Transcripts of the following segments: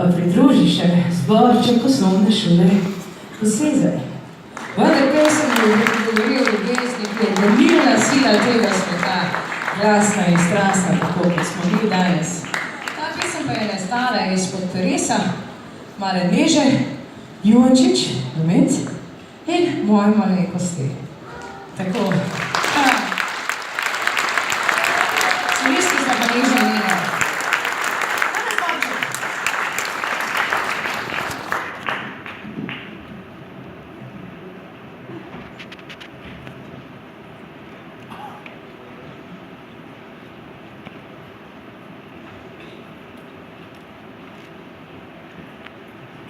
pridruži še zborček osnovne šole Kosezaj. Vendar pesem govori o ljubezni, ki je gonilna sila tega sveta, glasna in strastna, tako kot smo mi danes. Ta pesem pa je nastala izpod peresa Male Neže, Juvančič, Domet in moje malenkosti. Tako. Solisti sta pa Neža in Nina.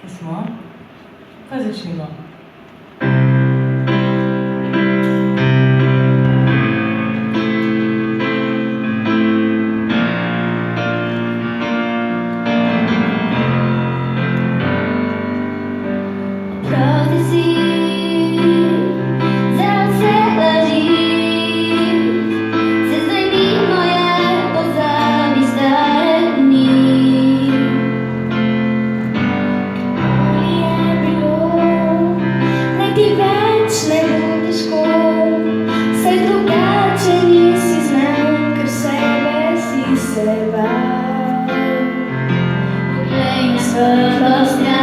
Kje smo? Pa začnimo. Poglej na svetlost.